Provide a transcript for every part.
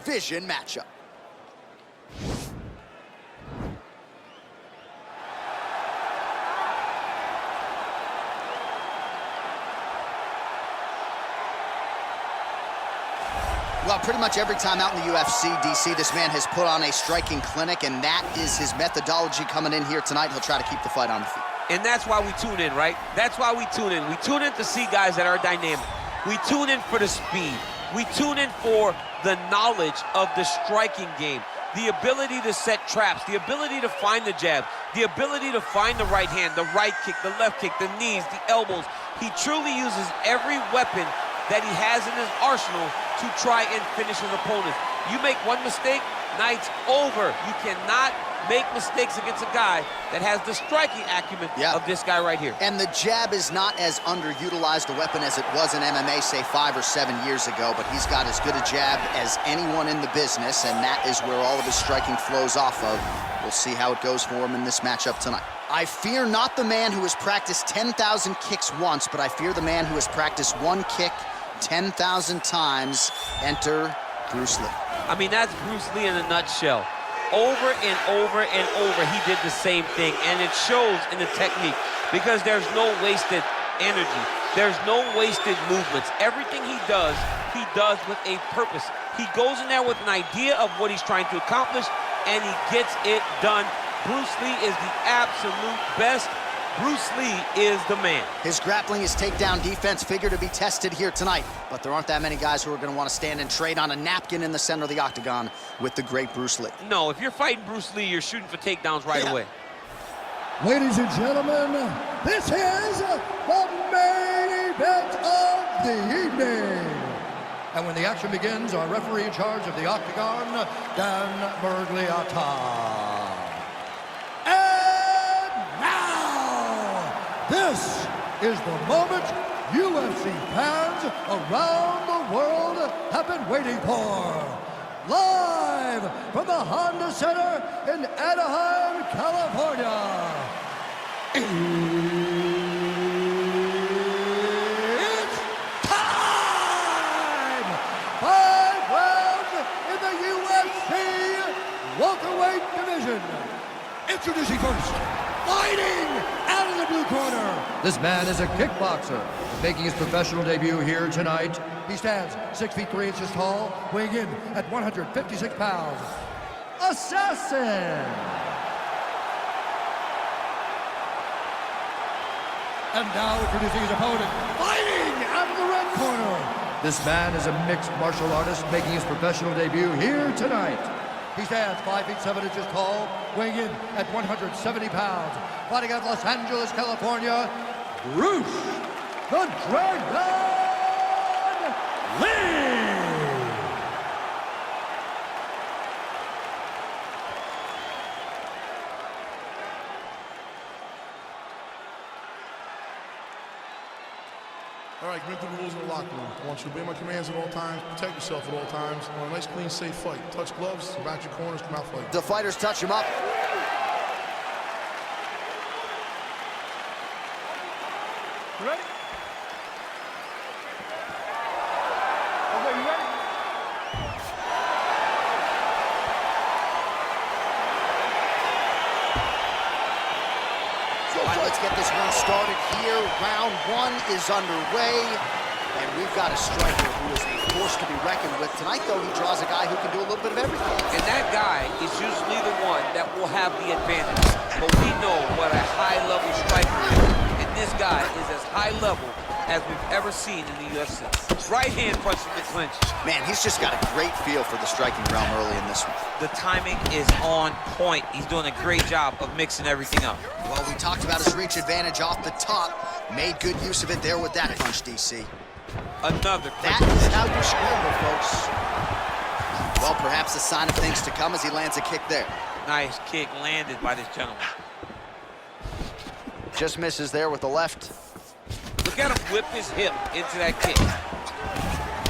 division matchup. Well, pretty much every time out in the UFC, DC, this man has put on a striking clinic, and that is his methodology coming in here tonight. He'll try to keep the fight on the feet. And that's why we tune in, right? That's why we tune in. We tune in to see guys that are dynamic. We tune in for the speed. We tune in for the knowledge of the striking game, the ability to set traps, the ability to find the jab, the ability to find the right hand, the right kick, the left kick, the knees, the elbows. He truly uses every weapon that he has in his arsenal to try and finish his opponents. You make one mistake, night's over. You cannot make mistakes against a guy that has the striking acumen of this guy right here. And the jab is not as underutilized a weapon as it was in MMA, say 5 or 7 years ago, but he's got as good a jab as anyone in the business, and that is where all of his striking flows off of. We'll see how it goes for him in this matchup tonight. I fear not the man who has practiced 10,000 kicks once, but I fear the man who has practiced one kick 10,000 times. Enter Bruce Lee. I mean, that's Bruce Lee in a nutshell. Over and over and over, he did the same thing, and it shows in the technique because there's no wasted energy. There's no wasted movements. Everything he does with a purpose. He goes in there with an idea of what he's trying to accomplish, and he gets it done. Bruce Lee is the absolute best. Bruce Lee is the man. His grappling, his takedown defense figure to be tested here tonight, but there aren't that many guys who are going to want to stand and trade on a napkin in the center of the octagon with the great Bruce Lee. No, if you're fighting Bruce Lee, you're shooting for takedowns right away. Ladies and gentlemen, this is the main event of the evening. And when the action begins, our referee in charge of the octagon, Dan Bergliata. This is the moment UFC fans around the world have been waiting for. Live from the Honda Center in Anaheim, California. It's time! 5 rounds in the UFC welterweight division. Introducing first, fighting out of the blue corner. This man is a kickboxer, making his professional debut here tonight. He stands 6 feet 3 inches tall, weighing in at 156 pounds. Assassin! And now introducing his opponent, fighting out of the red corner. This man is a mixed martial artist, making his professional debut here tonight. He stands 5 feet 7 inches tall, weighing in at 170 pounds. Fighting out of Los Angeles, California, Bruce the Dragon Lee! All right, get the rules in the locker room. I want you to obey my commands at all times, protect yourself at all times. I want a nice, clean, safe fight. Touch gloves, back your corners, come out fight. The fighters touch him up. You ready? Okay, you ready? All right, let's get this one started here. Round 1 is underway, and we've got a striker who is a force to be reckoned with. Tonight, though, he draws a guy who can do a little bit of everything. And that guy is usually the one that will have the advantage. But we know what a high-level striker is. And this guy is as high level as we've ever seen in the UFC. Right hand punch from the clinch. Man, he's just got a great feel for the striking realm early in this one. The timing is on point. He's doing a great job of mixing everything up. Well, we talked about his reach advantage off the top. Made good use of it there with that punch, DC. Another punch. That is how you scramble, folks. Well, perhaps a sign of things to come as he lands a kick there. Nice kick landed by this gentleman. Just misses there with the left. Look at him whip his hip into that kick.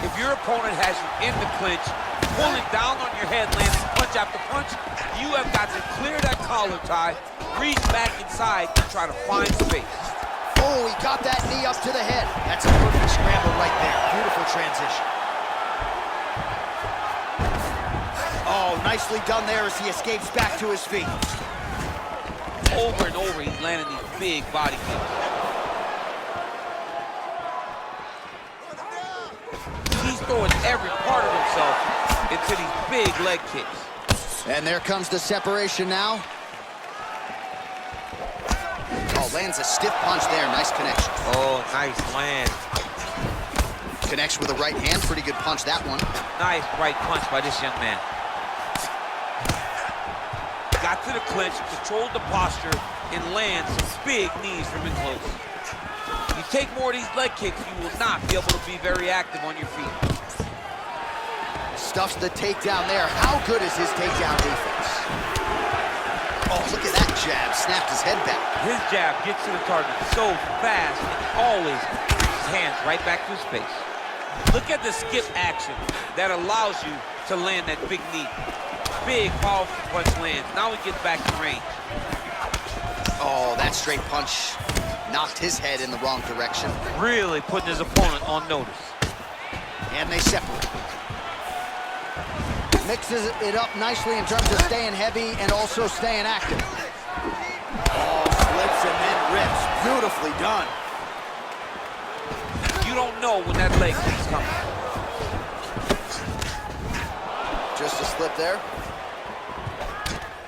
If your opponent has you in the clinch, pulling down on your head, landing punch after punch, you have got to clear that collar tie, reach back inside, and try to find space. Oh, he got that knee up to the head. That's a perfect scramble right there. Beautiful transition. Oh, nicely done there as he escapes back to his feet. Over and over, he's landing these big body kicks. He's throwing every part of himself into these big leg kicks. And there comes the separation now. Oh, lands a stiff punch there. Nice connection. Oh, nice land. Connects with a right hand. Pretty good punch, that one. Nice right punch by this young man. Got to the clinch, controlled the posture, and lands some big knees from in close. You take more of these leg kicks, you will not be able to be very active on your feet. Stuffs the takedown there. How good is his takedown defense? Oh, look at that jab. Snapped his head back. His jab gets to the target so fast and always puts his hands right back to his face. Look at the skip action that allows you to land that big knee. Big, powerful punch lands. Now he gets back to range. Oh, that straight punch knocked his head in the wrong direction. Really putting his opponent on notice. And they separate. Mixes it up nicely in terms of staying heavy and also staying active. Oh, flips and then rips. Beautifully done. You don't know when that leg kick's coming. Just a slip there.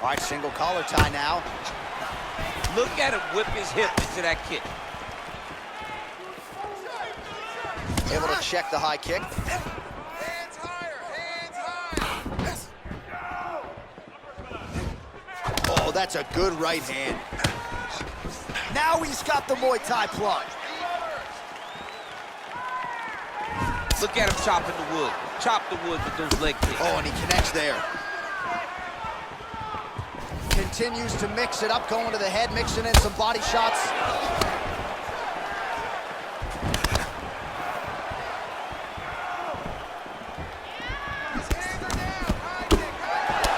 All right, single collar tie now. Look at him whip his hip into that kick. Able to check the high kick. Hands higher, hands high. Oh, that's a good right hand. Now he's got the Muay Thai plunge. Look at him chopping the wood. Chop the wood with those leg kicks. Oh, and he connects there. Continues to mix it up, going to the head, mixing in some body shots.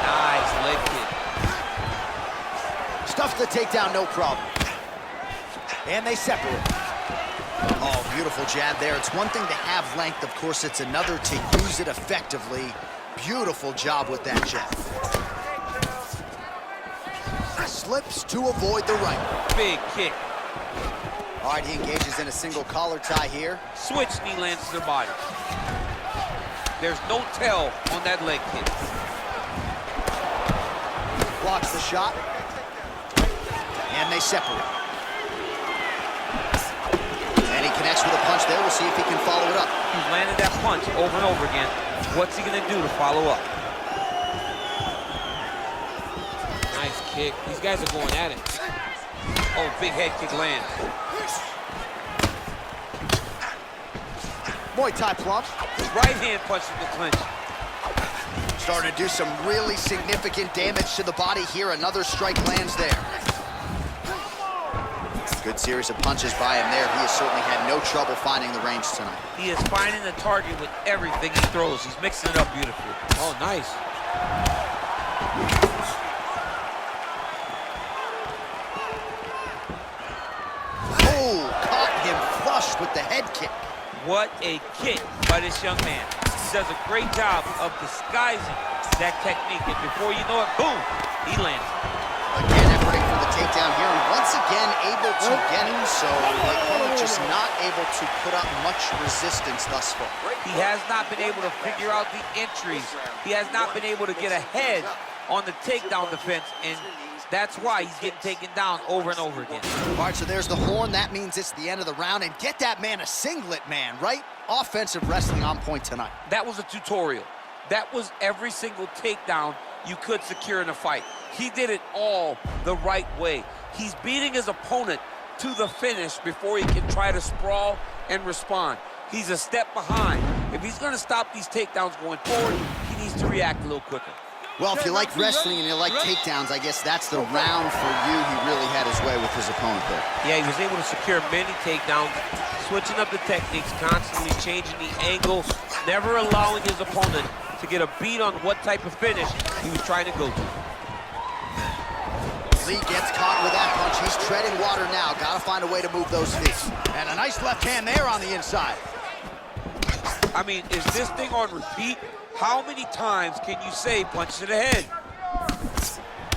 Nice leg kick. Stuffs the takedown, no problem. And they separate. Oh, beautiful jab there. It's one thing to have length, of course, it's another to use it effectively. Beautiful job with that jab. Slips to avoid the right. Big kick. All right, he engages in a single collar tie here. Switch knee lands to the body. There's no tell on that leg kick. Blocks the shot. And they separate. And he connects with a punch there. We'll see if he can follow it up. He's landed that punch over and over again. What's he gonna do to follow up? Nice kick. These guys are going at it. Oh, big head kick lands. Muay Thai plunge. Right hand punch in the clinch. Starting to do some really significant damage to the body here. Another strike lands there. Good series of punches by him there. He has certainly had no trouble finding the range tonight. He is finding the target with everything he throws. He's mixing it up beautifully. Oh, nice. Oh, caught him flush with the head kick. What a kick by this young man. He does a great job of disguising that technique, and before you know it, boom, he lands. Again, efforting for the takedown here, and once again able to get him, so the opponent just not able to put up much resistance thus far. He has not been able to figure out the entries. He has not been able to get ahead on the takedown defense, and that's why he's getting taken down over and over again. All right, so there's the horn. That means it's the end of the round, and get that man a singlet, man, right? Offensive wrestling on point tonight. That was a tutorial. That was every single takedown you could secure in a fight. He did it all the right way. He's beating his opponent to the finish before he can try to sprawl and respond. He's a step behind. If he's gonna stop these takedowns going forward, he needs to react a little quicker. Well, if you like wrestling and you like takedowns, I guess that's the round for you. He really had his way with his opponent there. Yeah, he was able to secure many takedowns, switching up the techniques, constantly changing the angle, never allowing his opponent to get a beat on what type of finish he was trying to go to. Lee gets caught with that punch. He's treading water now. Got to find a way to move those feet. And a nice left hand there on the inside. I mean, is this thing on repeat? How many times can you say punch to the head?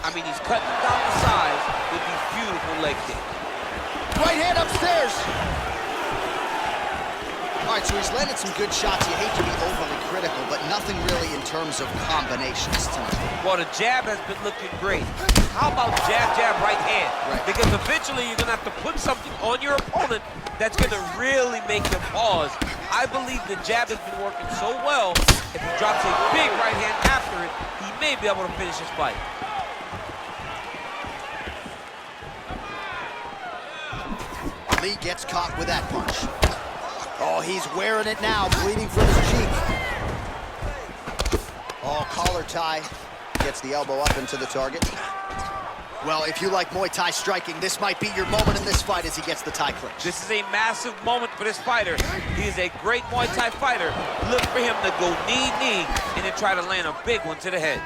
I mean, he's cutting down the size with these beautiful leg kicks. Right hand upstairs. All right, so he's landed some good shots. You hate to be overly critical, but nothing really in terms of combinations tonight. Well, the jab has been looking great. How about jab, jab, right hand? Right. Because eventually you're going to have to put something on your opponent that's going to really make him pause. I believe the jab has been working so well, if he drops a big right hand after it, he may be able to finish his fight. Lee gets caught with that punch. Oh, he's wearing it now, bleeding from his cheek. Oh, collar tie. Gets the elbow up into the target. Well, if you like Muay Thai striking, this might be your moment in this fight as he gets the tie clinch. This is a massive moment for this fighter. He is a great Muay Thai fighter. Look for him to go knee, and then try to land a big one to the head.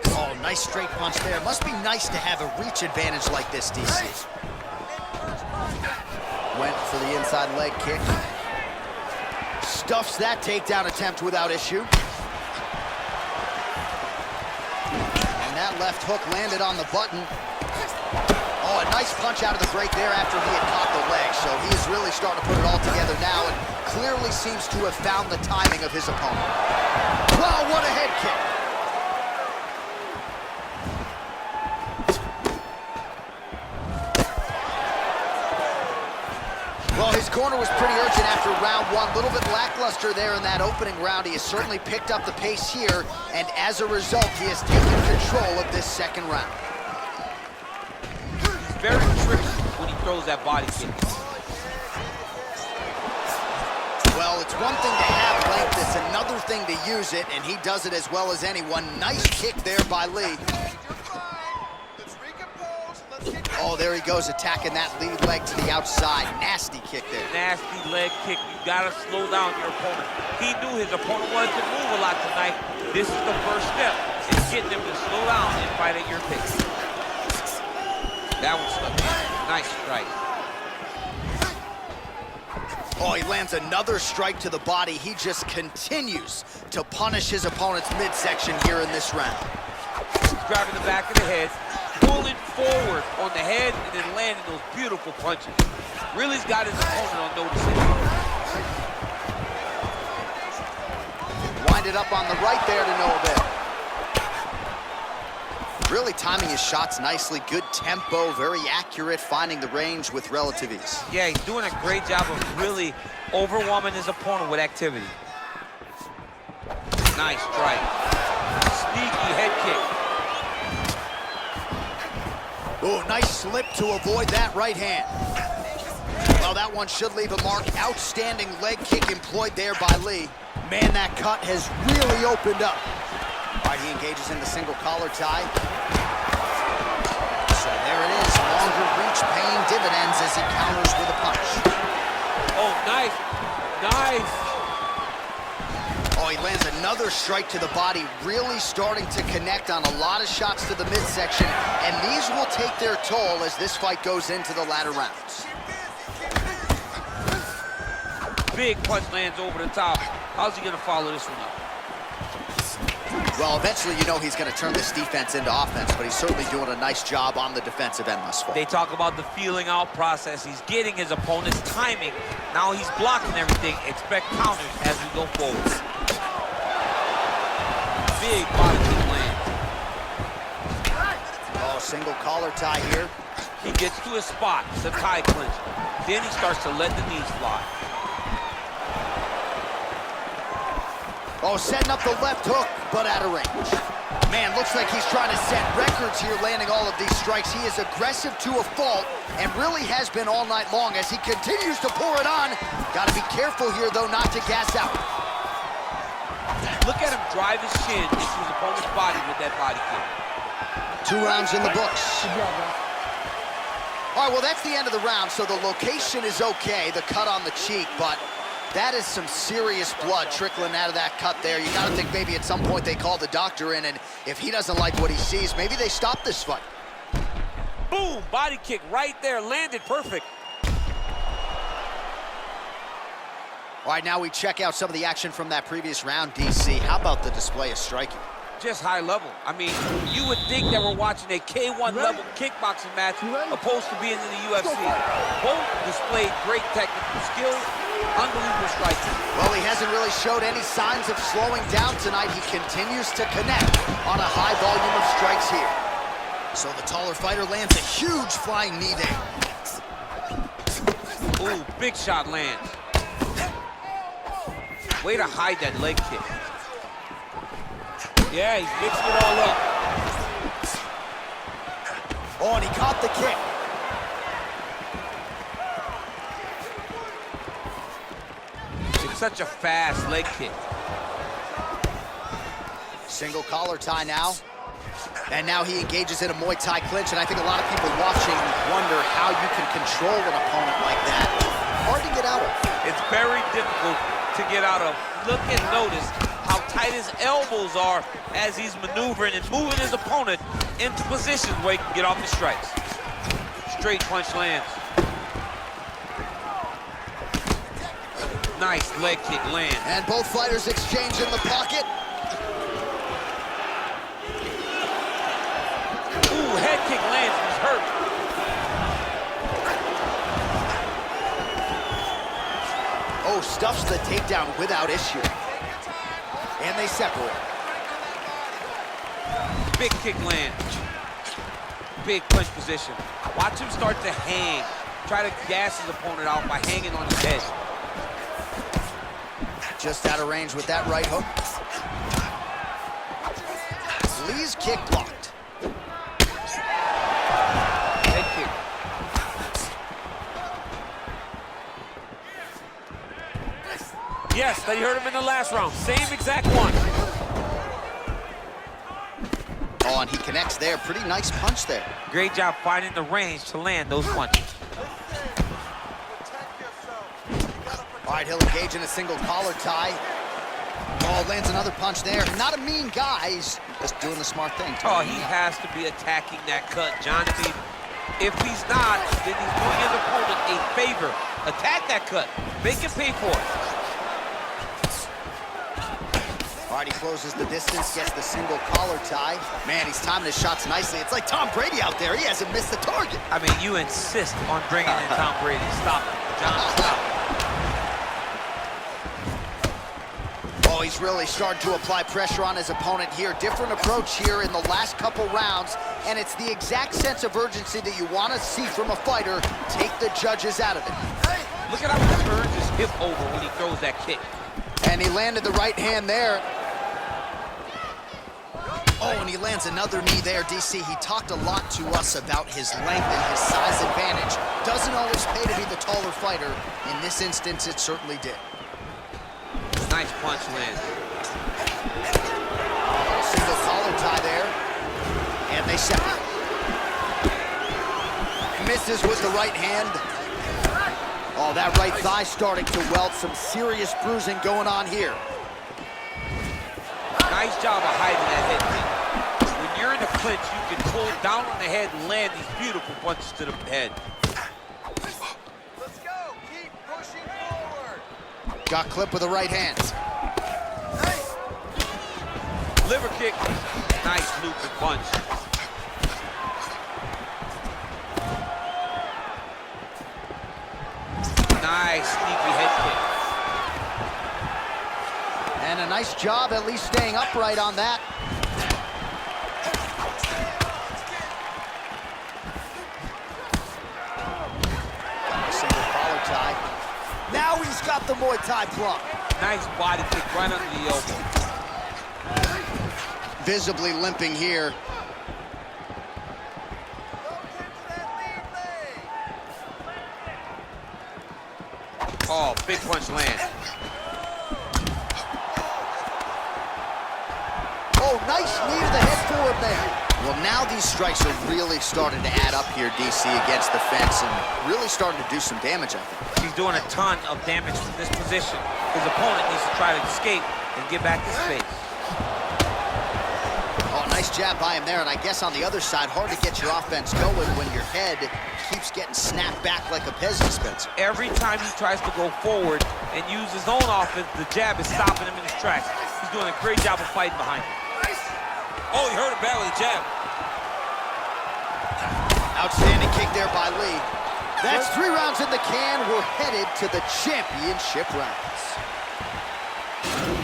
Oh, nice straight punch there. Must be nice to have a reach advantage like this, DC. Went for the inside leg kick. Stuffs that takedown attempt without issue. And that left hook landed on the button. Oh, a nice punch out of the break there after he had caught the leg. So he is really starting to put it all together now and clearly seems to have found the timing of his opponent. Wow, what a head kick. Well, his corner was pretty urgent after round one. A little bit lackluster there in that opening round. He has certainly picked up the pace here, and as a result, he has taken control of this second round. He's very tricky when he throws that body kick. Well, it's one thing to have length, it's another thing to use it, and he does it as well as anyone. Nice kick there by Lee. Oh, there he goes, attacking that lead leg to the outside. Nasty kick there. Nasty leg kick. You gotta slow down your opponent. He knew his opponent wanted to move a lot tonight. This is the first step in getting him to slow down and fight at your pace. That one stuck. Nice strike. Oh, he lands another strike to the body. He just continues to punish his opponent's midsection here in this round. He's grabbing the back of the head, pulling forward on the head, and then landing those beautiful punches. Really's got his opponent on notice. Wind it up on the right there to no avail. Really timing his shots nicely. Good tempo, very accurate, finding the range with relative ease. Yeah, he's doing a great job of really overwhelming his opponent with activity. Nice strike. Sneaky head kick. Oh, nice slip to avoid that right hand. Well, that one should leave a mark. Outstanding leg kick employed there by Lee. Man, that cut has really opened up. All right, he engages in the single collar tie. So there it is, longer reach paying dividends as he counters with a punch. Oh, nice, nice. Oh, he lands another strike to the body, really starting to connect on a lot of shots to the midsection, and these will take their toll as this fight goes into the latter rounds. Big punch lands over the top. How's he gonna follow this one up? Well, eventually you know he's gonna turn this defense into offense, but he's certainly doing a nice job on the defensive end thus far. They talk about the feeling out process. He's getting his opponent's timing. Now he's blocking everything. Expect counters as we go forward. Big body kick lands. Oh, single collar tie here. He gets to a spot, the tie clinch. Then he starts to let the knees fly. Oh, setting up the left hook, but out of range. Man, looks like he's trying to set records here, landing all of these strikes. He is aggressive to a fault, and really has been all night long as he continues to pour it on. Got to be careful here, though, not to gas out. Look at him drive his shin into his opponent's body with that body kick. 2 rounds in the books. All right, well, that's the end of the round, so the location is okay, the cut on the cheek, but that is some serious blood trickling out of that cut there. You got to think maybe at some point they call the doctor in, and if he doesn't like what he sees, maybe they stop this fight. Boom, body kick right there, landed perfect. All right, now we check out some of the action from that previous round, DC. How about the display of striking? Just high level. I mean, you would think that we're watching a K1 level kickboxing match opposed to being in the UFC. Both displayed great technical skills, unbelievable striking. Well, he hasn't really showed any signs of slowing down tonight. He continues to connect on a high volume of strikes here. So the taller fighter lands a huge flying knee there. Ooh, big shot lands. Way to hide that leg kick. Yeah, he's mixed it all up. Oh, and he caught the kick. It's such a fast leg kick. Single collar tie now. And now he engages in a Muay Thai clinch, and I think a lot of people watching wonder how you can control an opponent like that. Hard to get out of. It's very difficult to get out of. Look and notice how tight his elbows are as he's maneuvering and moving his opponent into positions where he can get off the strikes. Straight punch lands. Nice leg kick lands. And both fighters exchange in the pocket. Ooh, head kick lands, he's hurt. Oh, stuffs the takedown without issue. And they separate. Big kick lands. Big punch position. Watch him start to hang. Try to gas his opponent out by hanging on his head. Just out of range with that right hook. Lee's kick blocked. Head kick. Yes, they hurt him in the last round. Same exact one. Oh, and he connects there. Pretty nice punch there. Great job finding the range to land those punches. All right, he'll engage in a single collar tie. Oh, lands another punch there. Not a mean guy. He's just doing the smart thing. Oh, he has to be attacking that cut, Jonathan. If he's not, then he's doing his opponent a favor. Attack that cut. Make him pay for it. All right, he closes the distance, gets the single collar tie. Man, he's timing his shots nicely. It's like Tom Brady out there. He hasn't missed the target. I mean, you insist on bringing in Tom Brady. Stop it, John. Stop. Oh, he's really starting to apply pressure on his opponent here. Different approach here in the last couple rounds, and it's the exact sense of urgency that you want to see from a fighter. Take the judges out of it. Look at how he turns his hip over when he throws that kick. And he landed the right hand there. Oh, and he lands another knee there, DC. He talked a lot to us about his length and his size advantage. Doesn't always pay to be the taller fighter. In this instance, it certainly did. Nice punch lands. Single collar tie there. And they separate. Misses with the right hand. Oh, that right thigh starting to welt. Some serious bruising going on here. Nice job of hiding that head kick. When you're in a clinch, you can pull down on the head and land these beautiful punches to the head. Let's go. Keep pushing forward. Got clipped with the right hand. Liver kick. Nice looping punch. Nice sneaky head kick. And a nice job at least staying upright on that. Single collar tie. Now he's got the Muay Thai plug. Nice body kick right under the elbow. Visibly limping here. Oh, big punch lands. Oh, nice knee to the head forward there. Well, now these strikes are really starting to add up here, DC, against the fence, and really starting to do some damage, I think. He's doing a ton of damage from this position. His opponent needs to try to escape and get back to space. Oh, nice jab by him there, and I guess on the other side, hard to get your offense going when your head keeps getting snapped back like a Pez dispenser. Every time he tries to go forward and use his own offense, the jab is stopping him in his tracks. He's doing a great job of fighting behind him. Oh, he hurt him bad with a jab. Outstanding kick there by Lee. That's 3 rounds in the can. We're headed to the championship rounds.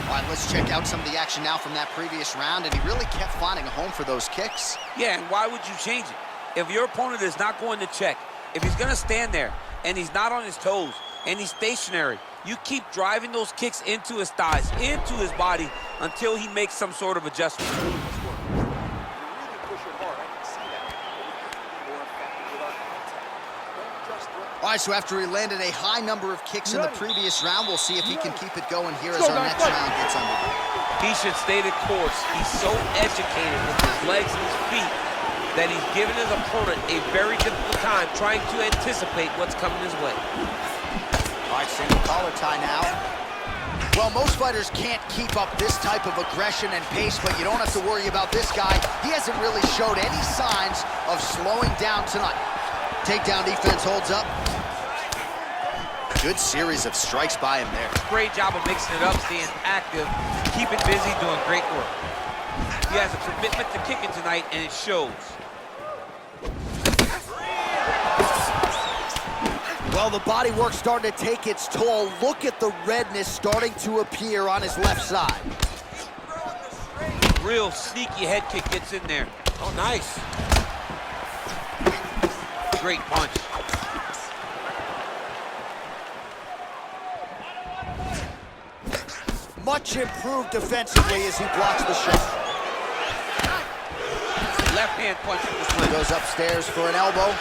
All right, let's check out some of the action now from that previous round, and he really kept finding a home for those kicks. Yeah, and why would you change it? If your opponent is not going to check, if he's going to stand there and he's not on his toes and he's stationary, you keep driving those kicks into his thighs, into his body, until he makes some sort of adjustment. All right, so after he landed a high number of kicks in the previous round, we'll see if he can keep it going here as our next round gets underway. He should stay the course. He's so educated with his legs and his feet that he's given his opponent a very difficult time trying to anticipate what's coming his way. All right, single collar tie now. Well, most fighters can't keep up this type of aggression and pace, but you don't have to worry about this guy. He hasn't really showed any signs of slowing down tonight. Takedown defense holds up. Good series of strikes by him there. Great job of mixing it up, staying active, keeping busy, doing great work. He has a commitment to kicking tonight, and it shows. Well, the body work's starting to take its toll. Look at the redness starting to appear on his left side. Real sneaky head kick gets in there. Oh, nice. Great punch. Much improved defensively as he blocks the shot. Left hand punch from the clinch. Goes upstairs for an elbow.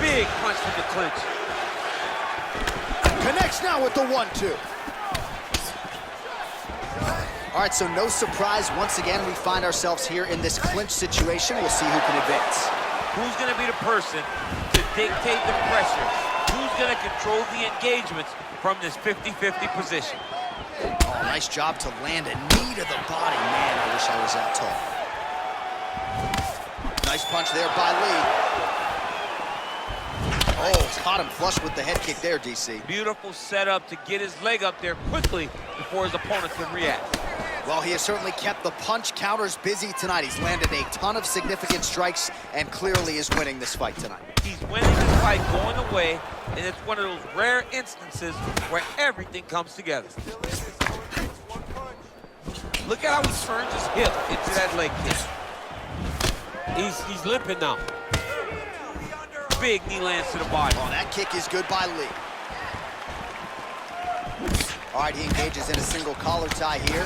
Big punch from the clinch. Connects now with the 1-2. All right, so no surprise. Once again, we find ourselves here in this clinch situation. We'll see who can advance. Who's going to be the person to dictate the pressure? Who's going to control the engagements from this 50-50 position? Oh, nice job to land a knee to the body. Man, I wish I was that tall. Nice punch there by Lee. Oh, caught him flush with the head kick there, DC. Beautiful setup to get his leg up there quickly before his opponent can react. Well, he has certainly kept the punch counters busy tonight. He's landed a ton of significant strikes and clearly is winning this fight tonight. He's winning this fight going away, and it's one of those rare instances where everything comes together. Look at how he turns his hip into that leg kick. He's limping now. Big knee lands to the body. Oh, that kick is good by Lee. All right, he engages in a single collar tie here.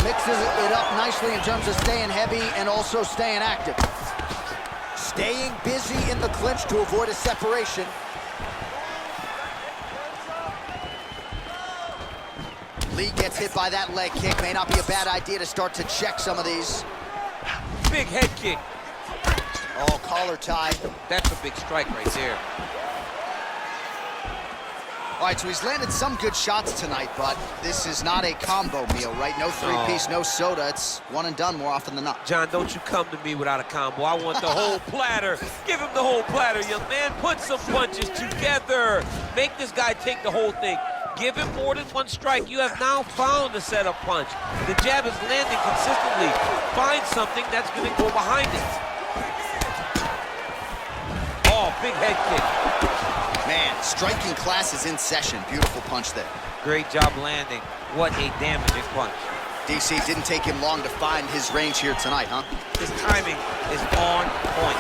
Mixes it up nicely in terms of staying heavy and also staying active. Staying busy in the clinch to avoid a separation. Lee gets hit by that leg kick. May not be a bad idea to start to check some of these. Big head kick. Oh, collar tie. That's a big strike right there. All right, so he's landed some good shots tonight, but this is not a combo meal, right? No three-piece, no soda. It's one and done more often than not. John, don't you come to me without a combo. I want the whole platter. Give him the whole platter, young man. Put some punches together. Make this guy take the whole thing. Give him more than one strike. You have now found the setup punch. The jab is landing consistently. Find something that's going to go behind it. Oh, big head kick. Man, striking class is in session. Beautiful punch there. Great job landing. What a damaging punch. DC, didn't take him long to find his range here tonight, huh? His timing is on point.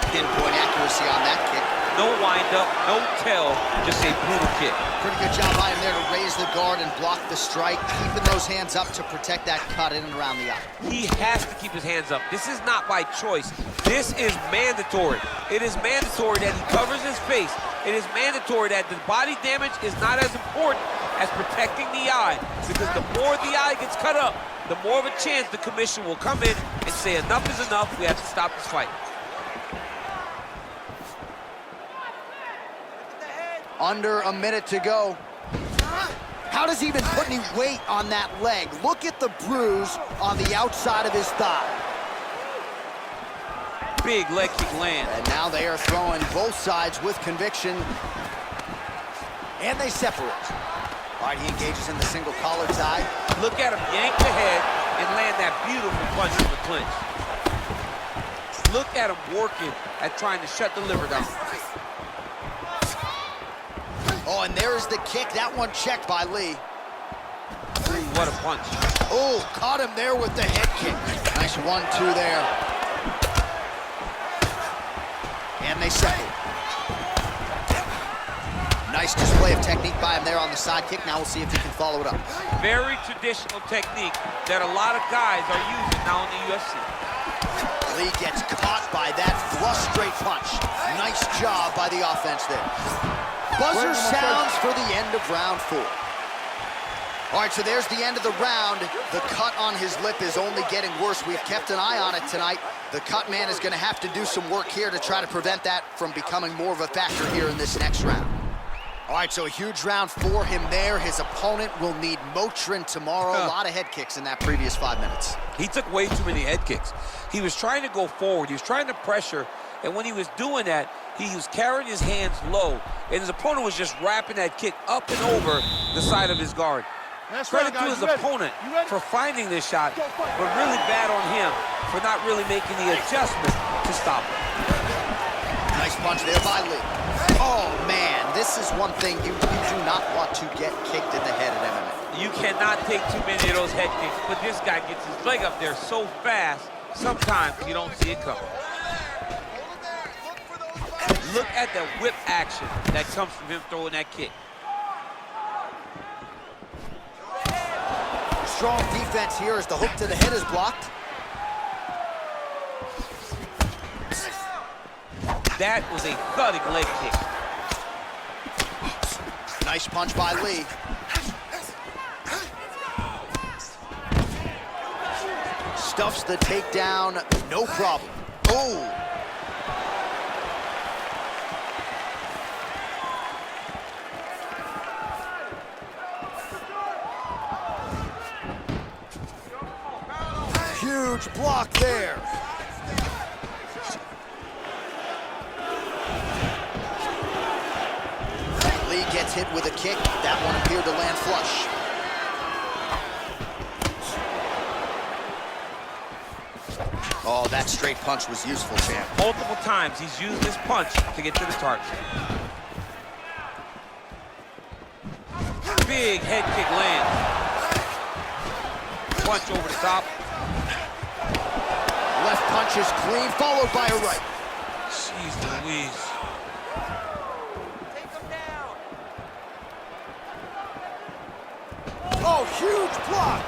Pinpoint accuracy on that kick. No wind-up, no tell, just a brutal kick. Pretty good job by him there to raise the guard and block the strike, keeping those hands up to protect that cut in and around the eye. He has to keep his hands up. This is not by choice. This is mandatory. It is mandatory that he covers his face. It is mandatory that the body damage is not as important as protecting the eye, because the more the eye gets cut up, the more of a chance the commission will come in and say enough is enough, we have to stop this fight. Under a minute to go. How How does he even put any weight on that leg? Look at the bruise on the outside of his thigh. Big leg kick land. And now they are throwing both sides with conviction. And they separate. All right, he engages in the single collar tie. Look at him yank the head and land that beautiful punch in the clinch. Look at him working at trying to shut the liver down. Oh, and there's the kick. That one checked by Lee. Ooh, what a punch. Oh, caught him there with the head kick. Nice 1-2 there. And they settle. Nice display of technique by him there on the side kick. Now we'll see if he can follow it up. Very traditional technique that a lot of guys are using now in the UFC. Lee gets caught by that flush straight punch. Nice job by the offense there. Buzzer sounds for the end of round 4. All right, so there's the end of the round. The cut on his lip is only getting worse. We've kept an eye on it tonight. The cut man is going to have to do some work here to try to prevent that from becoming more of a factor here in this next round. All right, so a huge round for him there. His opponent will need Motrin tomorrow. A lot of head kicks in that previous 5 minutes. He took way too many head kicks. He was trying to go forward. He was trying to pressure. And when he was doing that, he was carrying his hands low. And his opponent was just wrapping that kick up and over the side of his guard. Credit to his opponent for finding this shot, but really bad on him for not really making the adjustment to stop him. Nice punch there by Lee. Oh, man, this is one thing you do not want to get kicked in the head at MMA. You cannot take too many of those head kicks, but this guy gets his leg up there so fast, sometimes you don't see it coming. Look at the whip action that comes from him throwing that kick. Strong defense here as the hook to the head is blocked. That was a thudding leg kick. Nice punch by Lee. Stuffs the takedown, no problem. Oh! Huge block there. Lee gets hit with a kick. That one appeared to land flush. Oh, that straight punch was useful, champ. Multiple times he's used this punch to get to the target. Big head kick lands. Punch over the top. Left punch is clean, followed by a right. Jeez Louise. Take him down. Oh, huge block.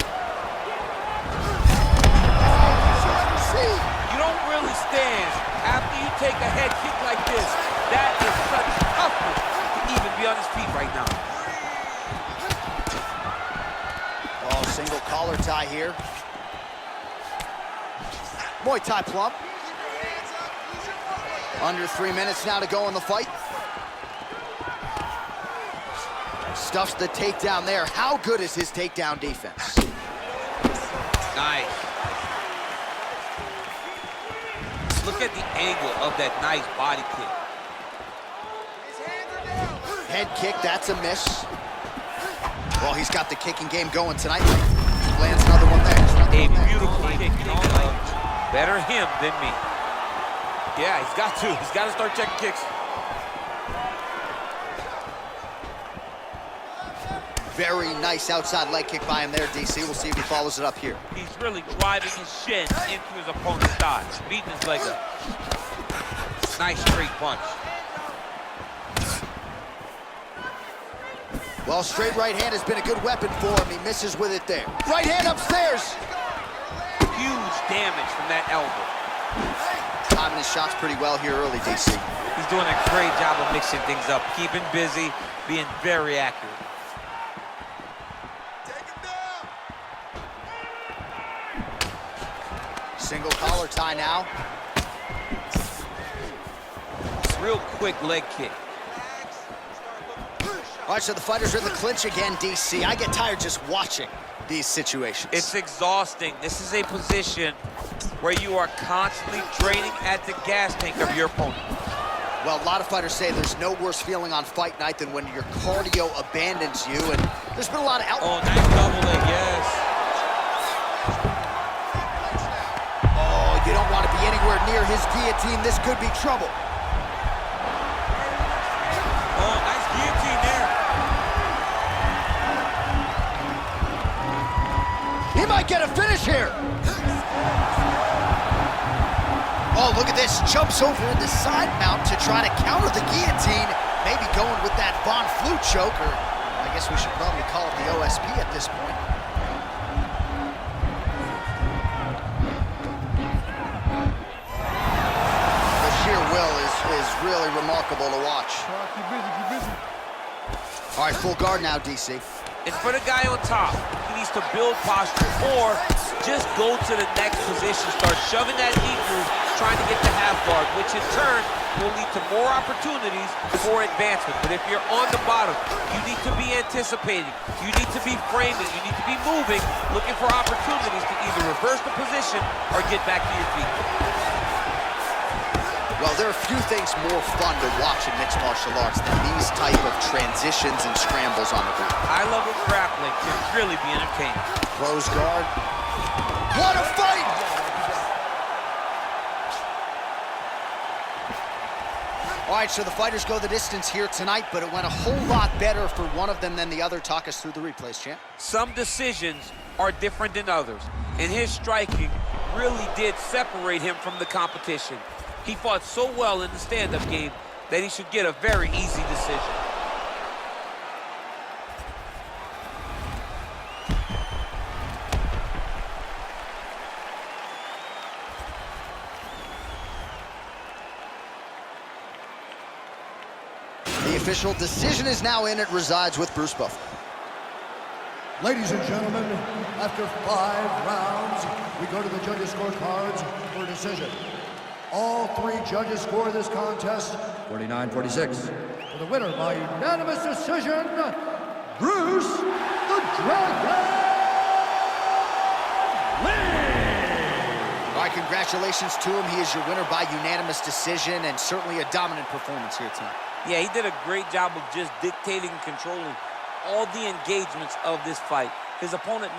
You don't really stand after you take a head kick like this. That is such toughness to even be on his feet right now. Oh, single collar tie here. Muay Thai plump. Under 3 minutes now to go in the fight. Stuffs the takedown there. How good is his takedown defense? Nice. Look at the angle of that nice body kick. His hands are down. Head kick, that's a miss. Well, he's got the kicking game going tonight. Lands another one there. A beautiful kick, you know, like, better him than me. Yeah, he's got to. He's got to start checking kicks. Very nice outside leg kick by him there, DC. We'll see if he follows it up here. He's really driving his shin into his opponent's thighs, beating his leg up. Nice straight punch. Well, straight right hand has been a good weapon for him. He misses with it there. Right hand upstairs. Huge damage from that elbow. Timing his shots pretty well here early, DC. He's doing a great job of mixing things up, keeping busy, being very accurate. Take him down. Single collar tie now. Real quick leg kick. Relax. Start looking for a shot. All right, so the fighters are in the clinch again, DC. I get tired just watching these situations. It's exhausting. This is a position where you are constantly draining at the gas tank of your opponent. Well, a lot of fighters say there's no worse feeling on fight night than when your cardio abandons you, and there's been a lot of Oh, nice double leg, yes. Oh, you don't want to be anywhere near his guillotine. This could be trouble. Oh, nice guillotine there. He might get a finish here. Oh, look at this. Jumps over into side mount to try to counter the guillotine. Maybe going with that Von Flue choke, or I guess we should probably call it the OSP at this point. The sheer will is really remarkable to watch. Keep busy, keep busy. All right, full guard now, DC. And for the guy on top, he needs to build posture or just go to the next position, start shoving that knee through, trying to get the half guard, which in turn will lead to more opportunities for advancement. But if you're on the bottom, you need to be anticipating, you need to be framing, you need to be moving, looking for opportunities to either reverse the position or get back to your feet. Well, there are few things more fun to watch in mixed martial arts than these type of transitions and scrambles on the ground. High-level grappling can really be entertaining. Close guard. What a fight! All right, so the fighters go the distance here tonight, but it went a whole lot better for one of them than the other. Talk us through the replays, champ. Some decisions are different than others, and his striking really did separate him from the competition. He fought so well in the stand-up game that he should get a very easy decision. The official decision is now in. It resides with Bruce Buffer. Ladies and gentlemen, after 5 rounds, we go to the judges' scorecards for a decision. All 3 judges score this contest 49-46. For the winner by unanimous decision, Bruce the Dragon wins! All right, congratulations to him. He is your winner by unanimous decision, and certainly a dominant performance here tonight. Yeah, he did a great job of just dictating and controlling all the engagements of this fight. His opponent